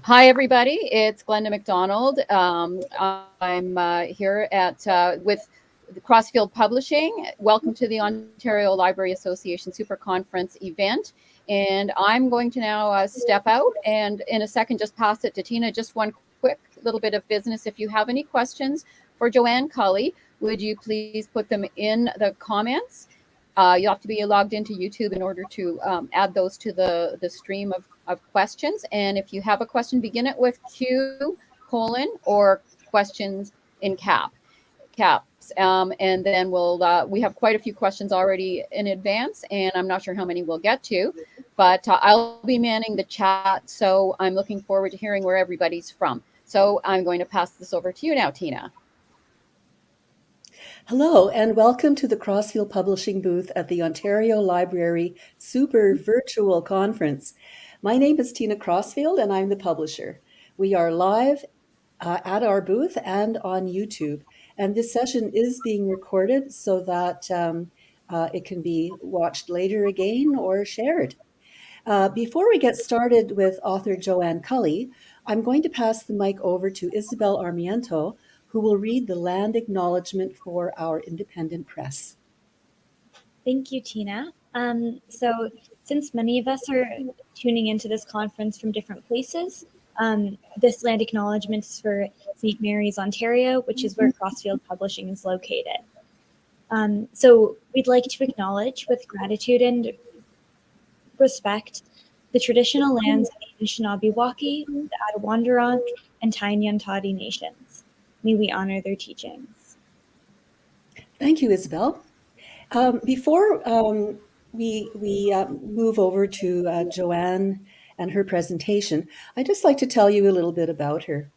Hi, everybody. It's Glenda McDonald. I'm here with the Crossfield Publishing. Welcome to the Ontario Library Association Superconference event. And I'm going to now step out and in a second just pass it to Tina. Just one quick little bit of business. If you have any questions for Joanne Culley, would you please put them in the comments? You have to be logged into YouTube in order to add those to the stream of questions. And if you have a question, begin it with Q, colon, or questions in caps. And then we have quite a few questions already in advance, and I'm not sure how many we'll get to, but I'll be manning the chat. So I'm looking forward to hearing where everybody's from. So I'm going to pass this over to you now, Tina. Hello, and welcome to the Crossfield Publishing booth at the Ontario Library Super Virtual Conference. My name is Tina Crossfield, and I'm the publisher. We are live at our booth and on YouTube, and this session is being recorded so that it can be watched later again or shared. Before we get started with author Joanne Culley, I'm going to pass the mic over to Isabel Armiento, who will read the land acknowledgement for our independent press. Thank you, Tina. So since many of us are tuning into this conference from different places, this land acknowledgement is for St. Mary's, Ontario, which is where Crossfield Publishing is located. So we'd like to acknowledge with gratitude and respect the traditional lands of the Anishinaabe-Waukee, the Attawandaron, and Tyne-Yantati nations. May we honor their teachings. Thank you, Isabel. Before we move over to Joanne and her presentation, I'd just like to tell you a little bit about her.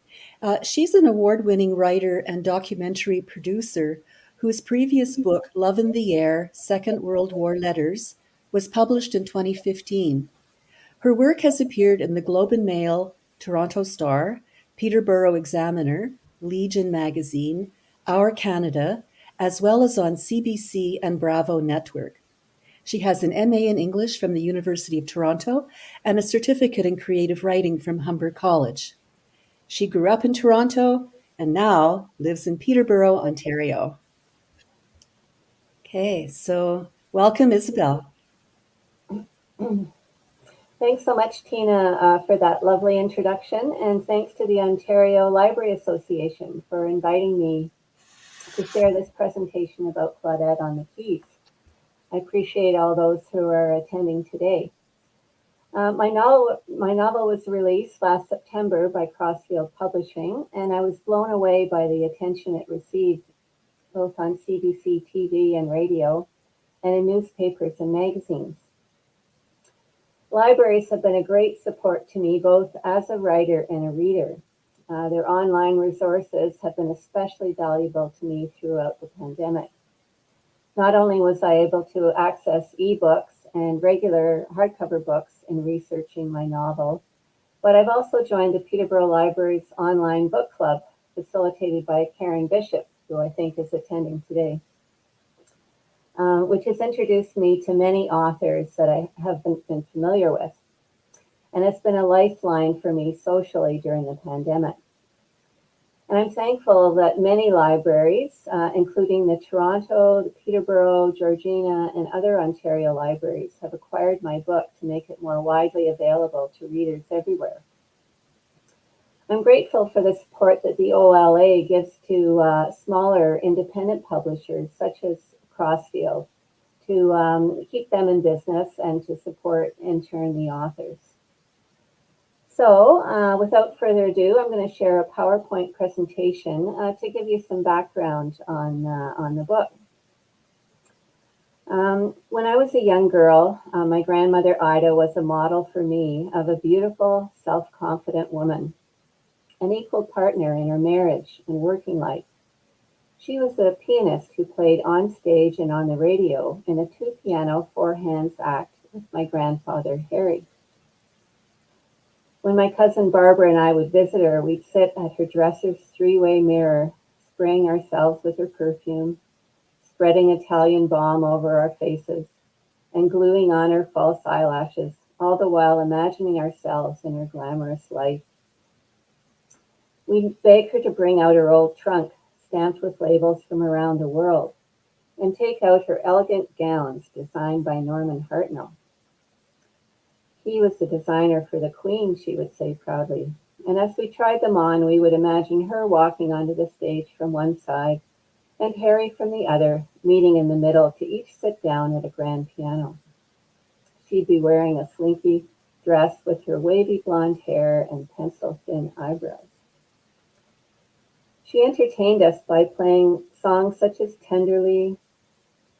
She's an award-winning writer and documentary producer whose previous book, Love in the Air, Second World War Letters, was published in 2015. Her work has appeared in the Globe and Mail, Toronto Star, Peterborough Examiner, Legion Magazine, Our Canada, as well as on CBC and Bravo Network. She has an MA in English from the University of Toronto and a certificate in creative writing from Humber College. She grew up in Toronto and now lives in Peterborough, Ontario. Okay, so welcome, Isabel. Thanks so much, Tina, for that lovely introduction, and thanks to the Ontario Library Association for inviting me to share this presentation about Claudette on the Keys. I appreciate all those who are attending today. My novel was released last September by Crossfield Publishing, and I was blown away by the attention it received, both on CBC TV and radio, and in newspapers and magazines. Libraries have been a great support to me, both as a writer and a reader. Their online resources have been especially valuable to me throughout the pandemic. Not only was I able to access ebooks and regular hardcover books in researching my novel, but I've also joined the Peterborough Library's online book club, facilitated by Karen Bishop, who I think is attending today, which has introduced me to many authors that I haven't been familiar with. And it's been a lifeline for me socially during the pandemic. And I'm thankful that many libraries, including the Toronto, the Peterborough, Georgina, and other Ontario libraries, have acquired my book to make it more widely available to readers everywhere. I'm grateful for the support that the OLA gives to smaller independent publishers, such as Crossfield, to keep them in business and to support, in turn, the authors. So without further ado, I'm going to share a PowerPoint presentation to give you some background on the book. When I was a young girl, my grandmother Ida was a model for me of a beautiful, self-confident woman, an equal partner in her marriage and working life. She was a pianist who played on stage and on the radio in a two-piano, four-hands act with my grandfather, Harry. When my cousin Barbara and I would visit her, we'd sit at her dresser's three-way mirror, spraying ourselves with her perfume, spreading Italian balm over our faces, and gluing on her false eyelashes, all the while imagining ourselves in her glamorous life, We begged her to bring out her old trunk, stamped with labels from around the world, and take out her elegant gowns designed by Norman Hartnell. He was the designer for the Queen, she would say proudly. And as we tried them on, we would imagine her walking onto the stage from one side and Harry from the other, meeting in the middle to each sit down at a grand piano. She'd be wearing a slinky dress with her wavy blonde hair and pencil-thin eyebrows. She entertained us by playing songs such as Tenderly,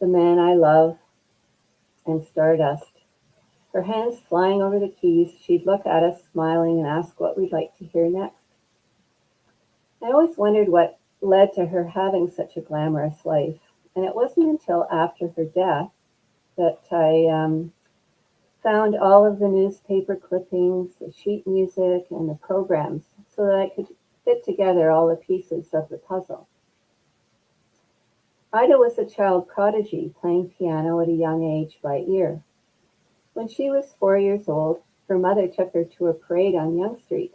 The Man I Love, and Stardust. Her hands flying over the keys, she'd look at us smiling and ask what we'd like to hear next. I always wondered what led to her having such a glamorous life, and it wasn't until after her death that I found all of the newspaper clippings, the sheet music, and the programs so that I could fit together all the pieces of the puzzle. Ida was a child prodigy, playing piano at a young age by ear. When she was 4 years old, her mother took her to a parade on Yonge Street,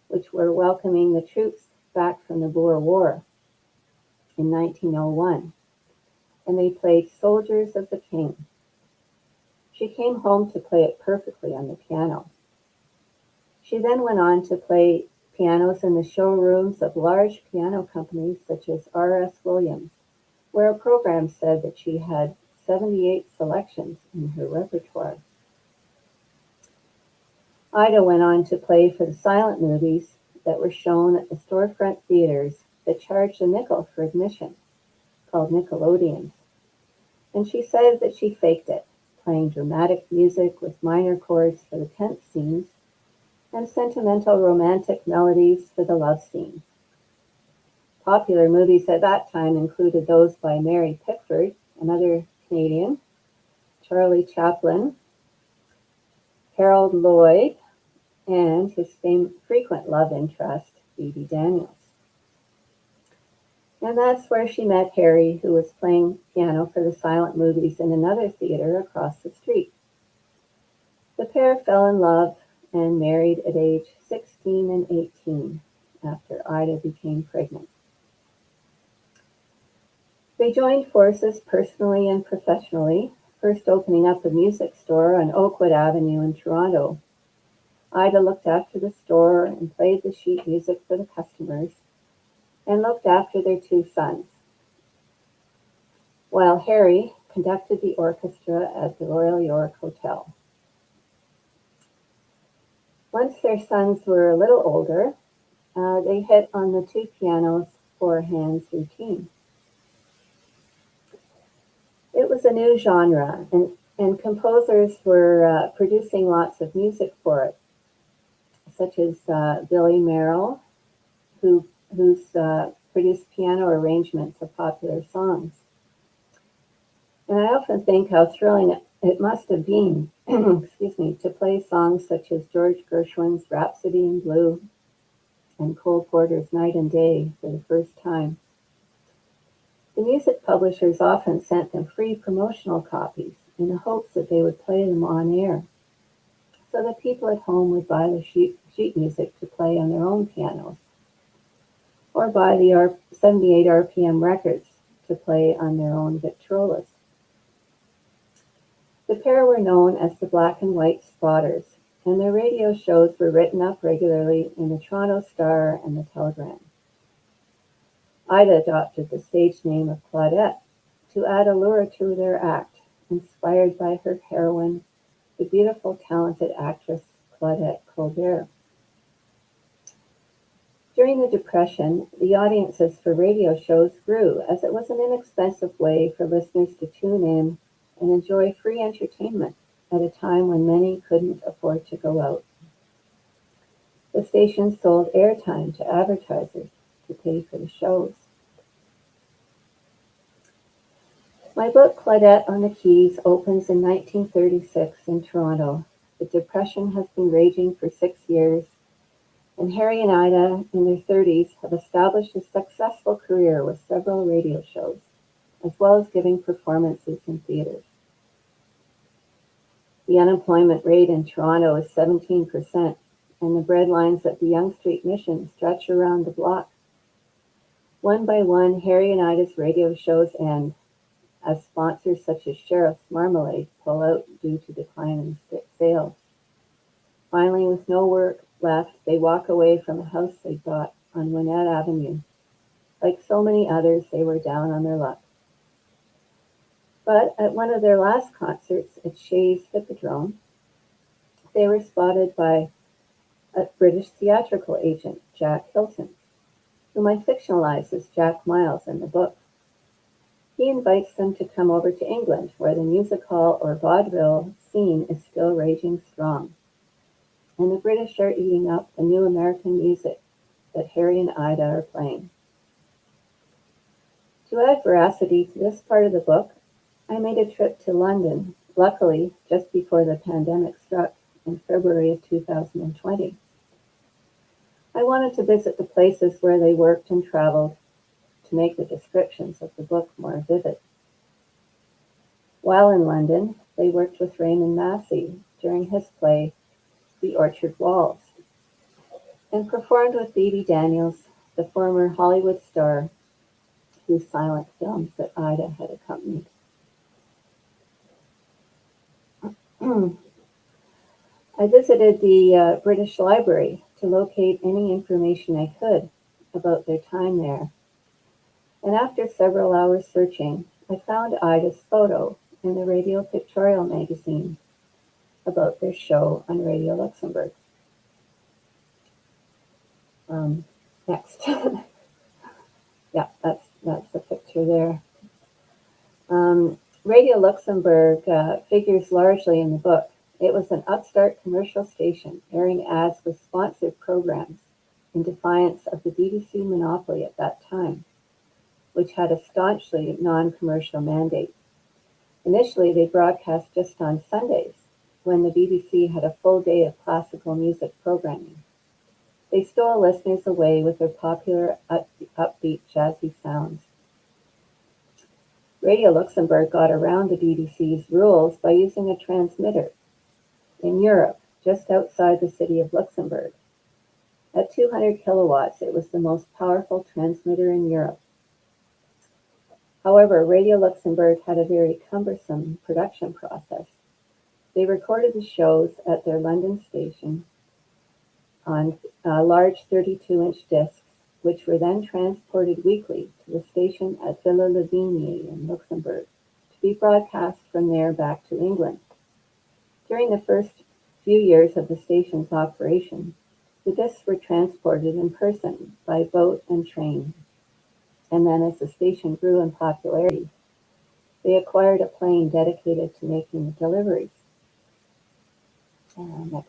which were welcoming the troops back from the Boer War in 1901, and they played Soldiers of the King. She came home to play it perfectly on the piano. She then went on to play pianos in the showrooms of large piano companies such as R.S. Williams, where a program said that she had 78 selections in her repertoire. Ida went on to play for the silent movies that were shown at the storefront theaters that charged a nickel for admission, called Nickelodeons. And she said that she faked it, playing dramatic music with minor chords for the tense scenes and sentimental romantic melodies for the love scenes. Popular movies at that time included those by Mary Pickford, another Canadian, Charlie Chaplin, Harold Lloyd, and his frequent love interest, Phoebe Daniels. And that's where she met Harry, who was playing piano for the silent movies in another theater across the street. The pair fell in love and married at age 16 and 18 after Ida became pregnant. They joined forces personally and professionally, first opening up a music store on Oakwood Avenue in Toronto. Ida looked after the store and played the sheet music for the customers and looked after their two sons, while Harry conducted the orchestra at the Royal York Hotel. Once their sons were a little older, they hit on the two pianos, four hands routine. It was a new genre, and composers were producing lots of music for it, such as Billy Merrill, who's produced piano arrangements of popular songs. And I often think how thrilling it must have been, to play songs such as George Gershwin's Rhapsody in Blue and Cole Porter's Night and Day for the first time. The music publishers often sent them free promotional copies in the hopes that they would play them on air, so that people at home would buy the sheet music to play on their own pianos, or buy the 78 RPM records to play on their own Victrolas. The pair were known as the Black and White Spotters, and their radio shows were written up regularly in the Toronto Star and the Telegram. Ida adopted the stage name of Claudette to add allure to their act, inspired by her heroine, the beautiful, talented actress Claudette Colbert. During the Depression, the audiences for radio shows grew as it was an inexpensive way for listeners to tune in and enjoy free entertainment at a time when many couldn't afford to go out. The station sold airtime to advertisers to pay for the shows. My book, Claudette On the Keys, opens in 1936 in Toronto. The Depression has been raging for 6 years, and Harry and Ida, in their 30s, have established a successful career with several radio shows, as well as giving performances in theaters. The unemployment rate in Toronto is 17%, and the bread lines at the Yonge Street Mission stretch around the block. One by one, Harry and Ida's radio shows end as sponsors such as Sheriff's Marmalade pull out due to declining sales. Finally, with no work left, they walk away from a house they bought on Winnett Avenue. Like so many others, they were down on their luck. But at one of their last concerts at Shea's Hippodrome, they were spotted by a British theatrical agent, Jack Hilton, whom I fictionalize as Jack Miles in the book. He invites them to come over to England, where the music hall or vaudeville scene is still raging strong. And the British are eating up the new American music that Harry and Ida are playing. To add veracity to this part of the book, I made a trip to London, luckily just before the pandemic struck in February of 2020. I wanted to visit the places where they worked and traveled to make the descriptions of the book more vivid. While in London, they worked with Raymond Massey during his play, The Orchard Walls, and performed with Bebe Daniels, the former Hollywood star whose silent films that Ida had accompanied. I visited the British Library to locate any information I could about their time there. And after several hours searching, I found Ida's photo in the Radio Pictorial magazine about their show on Radio Luxembourg. Next. Yeah, that's the picture there. Radio Luxembourg figures largely in the book. It was an upstart commercial station airing ads with sponsored programs in defiance of the BBC monopoly at that time, which had a staunchly non-commercial mandate. Initially, they broadcast just on Sundays, when the BBC had a full day of classical music programming. They stole listeners away with their popular upbeat jazzy sounds. Radio Luxembourg got around the BBC's rules by using a transmitter in Europe, just outside the city of Luxembourg. At 200 kilowatts, it was the most powerful transmitter in Europe. However, Radio Luxembourg had a very cumbersome production process. They recorded the shows at their London station on large 32-inch discs, which were then transported weekly to the station at Villa Lavigne in Luxembourg, to be broadcast from there back to England. During the first few years of the station's operation, the discs were transported in person by boat and train. And then as the station grew in popularity, they acquired a plane dedicated to making the deliveries. Next.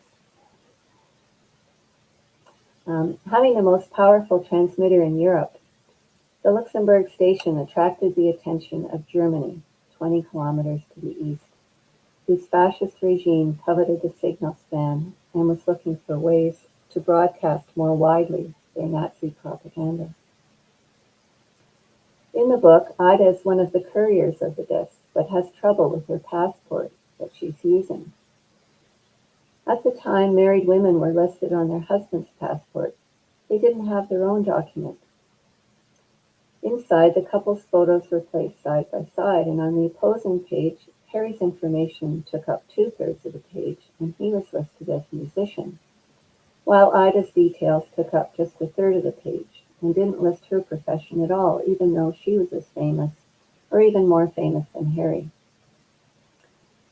Having the most powerful transmitter in Europe, the Luxembourg station attracted the attention of Germany, 20 kilometers to the east, whose fascist regime coveted the signal span and was looking for ways to broadcast more widely their Nazi propaganda. In the book, Ida is one of the couriers of the disc, but has trouble with her passport that she's using. At the time, married women were listed on their husband's passport. They didn't have their own document. Inside, the couple's photos were placed side by side, and on the opposing page, Harry's information took up 2/3 of the page, and he was listed as a musician, while Ida's details took up just 1/3 of the page, and didn't list her profession at all, even though she was as famous, or even more famous than Harry.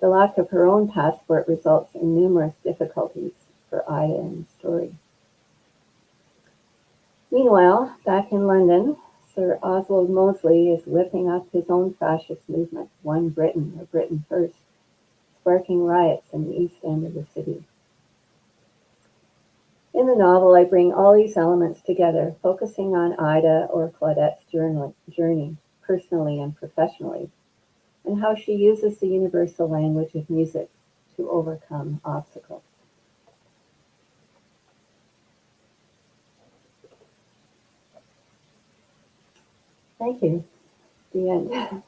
The lack of her own passport results in numerous difficulties for Ida in the story. Meanwhile, back in London, Sir Oswald Mosley is whipping up his own fascist movement, One Britain, or Britain First, sparking riots in the east end of the city. In the novel, I bring all these elements together, focusing on Ida or Claudette's journey, personally and professionally, and how she uses the universal language of music to overcome obstacles. Thank you. The end.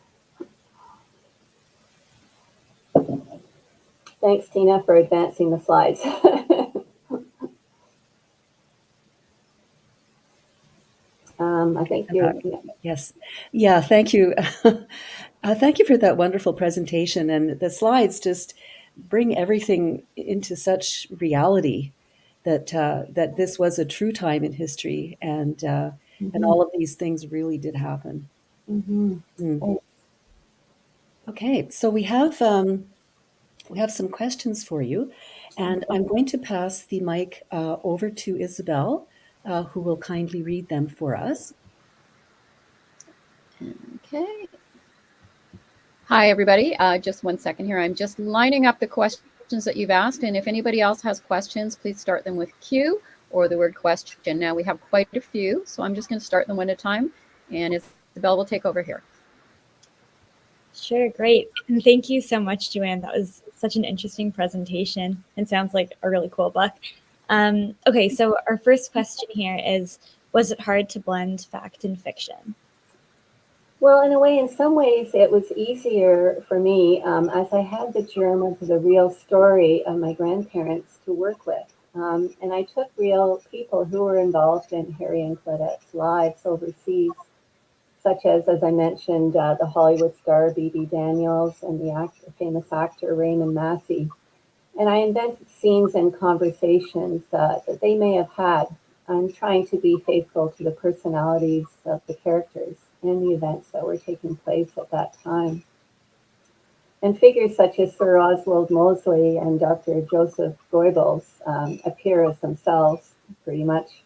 Thanks, Tina, for advancing the slides. I think you're. Yes. Yeah, thank you. Thank you for that wonderful presentation. And the slides just bring everything into such reality that this was a true time in history, and all of these things really did happen. Mm. Okay, so we have some questions for you, and I'm going to pass the mic over to Isabel, who will kindly read them for us. Okay. Hi, everybody. Just 1 second here. I'm just lining up the questions that you've asked. And if anybody else has questions, please start them with Q or the word question. Now, we have quite a few, so I'm just going to start them one at a time. And Isabel will take over here. Sure, great. And thank you so much, Joanne. That was such an interesting presentation and sounds like a really cool book. Okay, so our first question here is, was it hard to blend fact and fiction? Well, in a way, in some ways, it was easier for me as I had the germ of the real story of my grandparents to work with. And I took real people who were involved in Harry and Claudette's lives overseas, such as I mentioned, the Hollywood star B.B. Daniels and the famous actor Raymond Massey. And I invented scenes and conversations that they may have had. I'm trying to be faithful to the personalities of the characters and the events that were taking place at that time. And figures such as Sir Oswald Mosley and Dr. Joseph Goebbels appear as themselves, pretty much.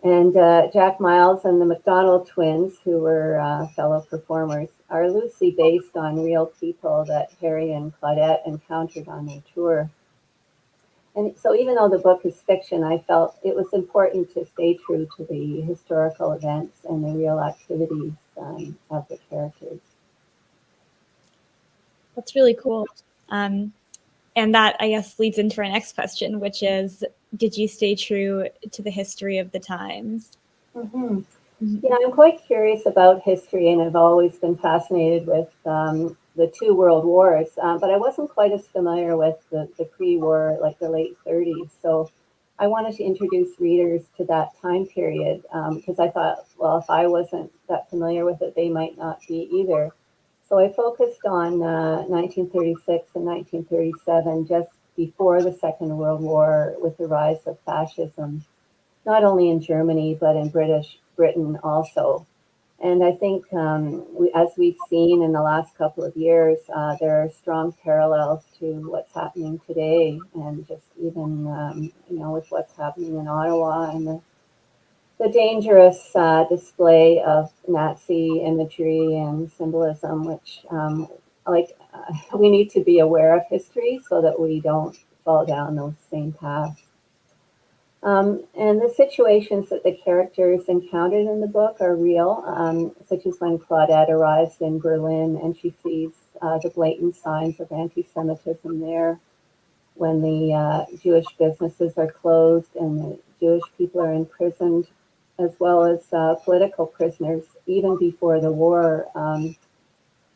And Jack Miles and the McDonald twins, who were fellow performers, are loosely based on real people that Harry and Claudette encountered on their tour. And so even though the book is fiction, I felt it was important to stay true to the historical events and the real activities of the characters. That's really cool. And that, I guess, leads into our next question, which is, did you stay true to the history of the times? Mm-hmm. Yeah, I'm quite curious about history, and I've always been fascinated with the two world wars, but I wasn't quite as familiar with the pre-war, like the late 30s. So I wanted to introduce readers to that time period because I thought, well, if I wasn't that familiar with it, they might not be either. So I focused on 1936 and 1937, just before the Second World War, with the rise of fascism, not only in Germany, but in Britain also. And I think as we've seen in the last couple of years, there are strong parallels to what's happening today, and just even, with what's happening in Ottawa and the dangerous display of Nazi imagery and symbolism, which we need to be aware of history so that we don't fall down those same paths. And the situations that the characters encountered in the book are real, such as when Claudette arrives in Berlin and she sees the blatant signs of anti-Semitism there, when the Jewish businesses are closed and the Jewish people are imprisoned, as well as political prisoners, even before the war.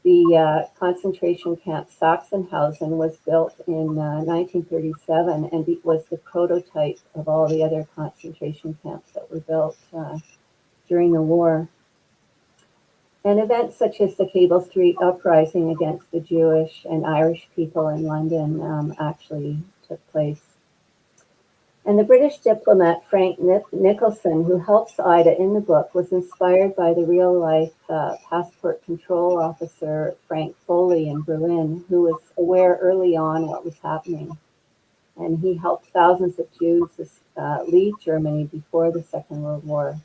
The concentration camp Sachsenhausen was built in 1937 and was the prototype of all the other concentration camps that were built during the war. And events such as the Cable Street uprising against the Jewish and Irish people in London actually took place. And the British diplomat Frank Nicholson, who helps Ida in the book, was inspired by the real-life passport control officer Frank Foley in Berlin, who was aware early on what was happening. And he helped thousands of Jews leave Germany before the Second World War.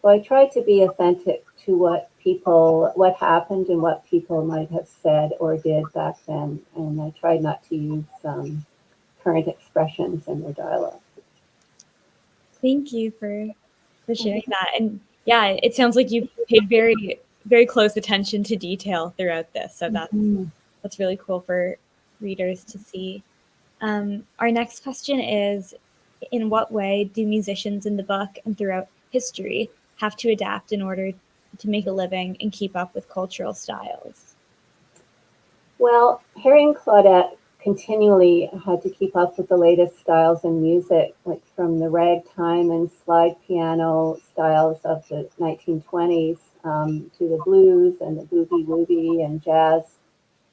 So I tried to be authentic to what happened and what people might have said or did back then. And I tried not to use current expressions in their dialogue. Thank you for sharing that. And yeah, it sounds like you paid very, very close attention to detail throughout this. So that's really cool for readers to see. Our next question is, in what way do musicians in the book and throughout history have to adapt in order to make a living and keep up with cultural styles? Well, Harry and Claudette continually had to keep up with the latest styles in music, like from the ragtime and slide piano styles of the 1920s to the blues and the boogie woogie and jazz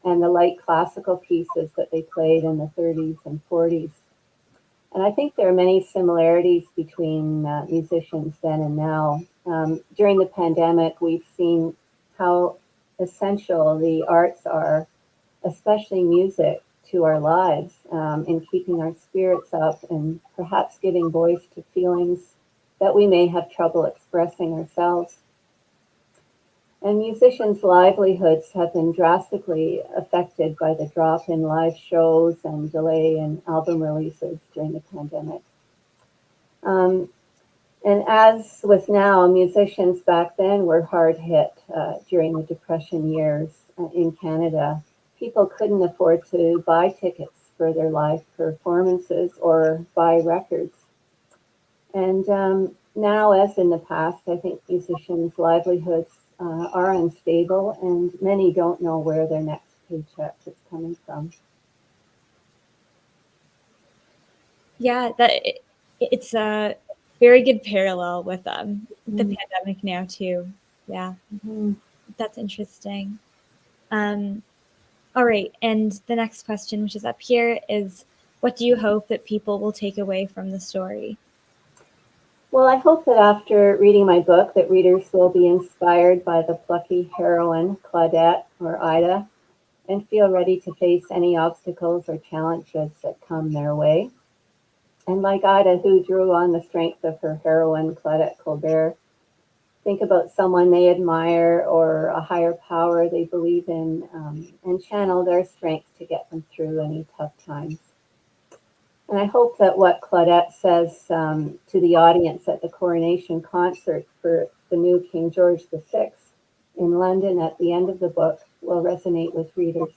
and the light classical pieces that they played in the 30s and 40s. And I think there are many similarities between musicians then and now. During the pandemic, we've seen how essential the arts are, especially music, to our lives in keeping our spirits up and perhaps giving voice to feelings that we may have trouble expressing ourselves. And musicians' livelihoods have been drastically affected by the drop in live shows and delay in album releases during the pandemic. And as with now, musicians back then were hard hit during the Depression years in Canada. People couldn't afford to buy tickets for their live performances or buy records. And now, as in the past, I think musicians' livelihoods are unstable, and many don't know where their next paycheck is coming from. Yeah, it's a very good parallel with the pandemic now too. Yeah, that's interesting. All right, and the next question, which is up here, is what do you hope that people will take away from the story? Well, I hope that after reading my book, that readers will be inspired by the plucky heroine, Claudette or Ida, and feel ready to face any obstacles or challenges that come their way. And like Ida, who drew on the strength of her heroine, Claudette Colbert, think about someone they admire or a higher power they believe in, and channel their strength to get them through any tough times. And I hope that what Claudette says to the audience at the coronation concert for the new King George VI in London at the end of the book will resonate with readers.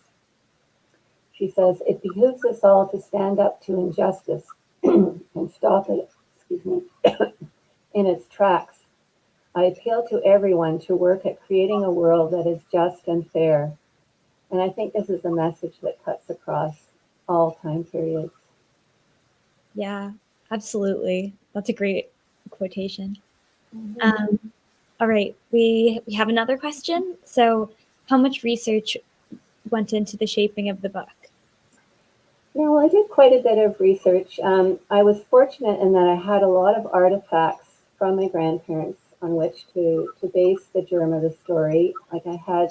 She says, "It behooves us all to stand up to injustice and stop it, in its tracks. I appeal to everyone to work at creating a world that is just and fair." And I think this is a message that cuts across all time periods. Yeah, absolutely. That's a great quotation. All right, we have another question. So, how much research went into the shaping of the book? Yeah, well, I did quite a bit of research. I was fortunate in that I had a lot of artifacts from my grandparents on which to base the germ of the story. Like I had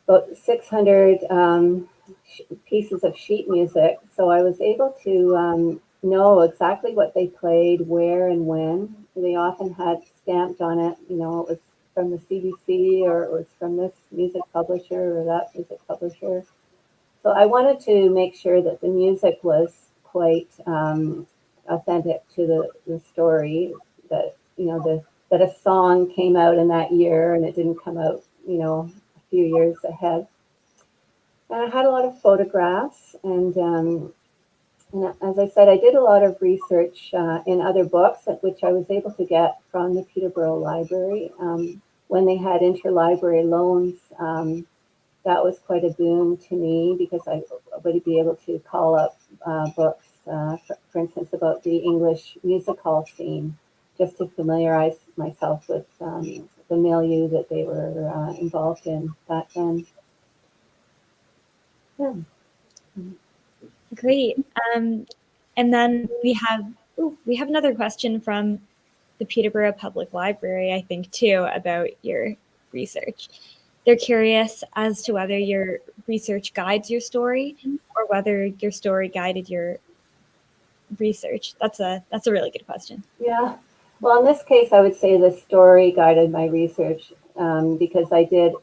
about 600 pieces of sheet music, so I was able to know exactly what they played, where and when. They often had stamped on it, it was from the CBC or it was from this music publisher or that music publisher. So I wanted to make sure that the music was quite authentic to the story, that that a song came out in that year and it didn't come out a few years ahead. And I had a lot of photographs, and as I said, I did a lot of research in other books, which I was able to get from the Peterborough Library when they had interlibrary loans. That was quite a boon to me because I would be able to call up books, for instance, about the English music hall scene, just to familiarize myself with the milieu that they were involved in back then. Yeah. Great. And then we have another question from the Peterborough Public Library, I think, too, about your research. They're curious as to whether your research guides your story or whether your story guided your research. That's a really good question. Yeah. Well, in this case, I would say the story guided my research because I did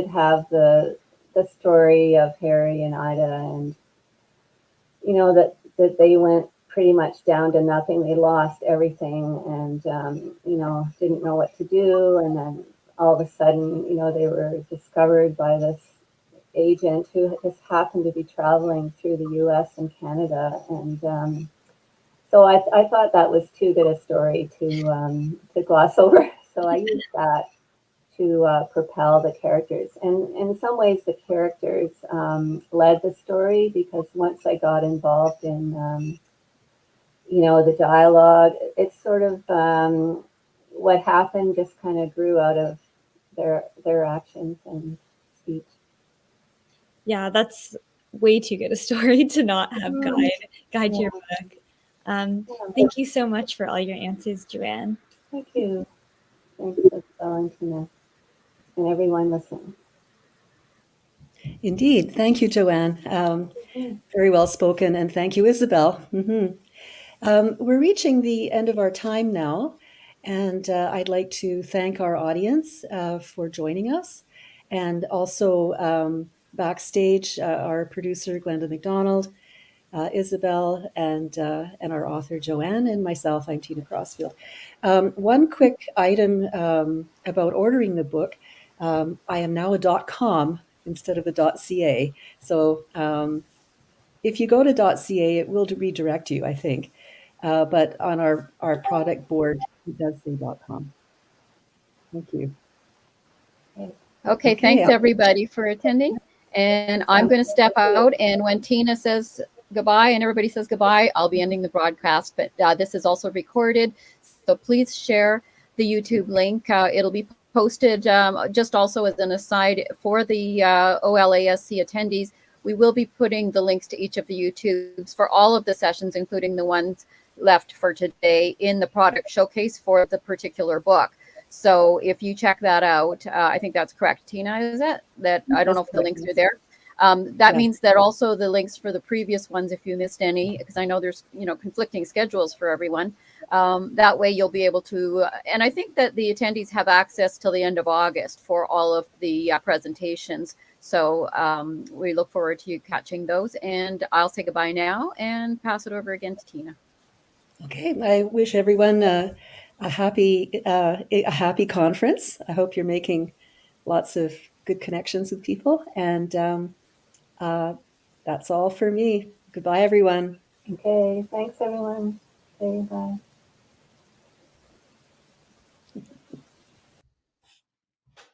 have the story of Harry and Ida, and that they went pretty much down to nothing. They lost everything, and didn't know what to do, and then all of a sudden, they were discovered by this agent who just happened to be traveling through the U.S. and Canada, and so I thought that was too good a story to gloss over. So I used that to propel the characters. And in some ways, the characters led the story, because once I got involved in, the dialogue, it's sort of what happened just kind of grew out of their actions and speech. Yeah, that's way too good a story to not have guide your book. Thank you so much for all your answers, Joanne. Thank you. Thanks, Isabel and Tina, and everyone listening. Indeed. Thank you, Joanne. Very well spoken. And thank you, Isabel. We're reaching the end of our time now. And I'd like to thank our audience for joining us. And also backstage, our producer, Glenda McDonald, Isabel, and our author, Joanne, and myself, I'm Tina Crossfield. One quick item about ordering the book. I am now a .com instead of a .ca. So if you go to .ca, it will redirect you, I think. But on our product board, it does say .com. Thank you. Okay, thanks everybody for attending. And I'm going to step out, and when Tina says goodbye and everybody says goodbye, I'll be ending the broadcast. But this is also recorded, so please share the YouTube link. It'll be posted just also as an aside for the OLASC attendees. We will be putting the links to each of the YouTubes for all of the sessions, including the ones left for today, in the product showcase for the particular book. So if you check that out, I think that's correct, Tina, is it? That I don't know if the links are there. That means that also the links for the previous ones, if you missed any, because I know there's conflicting schedules for everyone. That way you'll be able to, and I think that the attendees have access till the end of August for all of the presentations. So we look forward to you catching those. And I'll say goodbye now and pass it over again to Tina. Okay, I wish everyone a happy conference. I hope you're making lots of good connections with people. And that's all for me. Goodbye, everyone. Okay, thanks everyone. Okay, bye.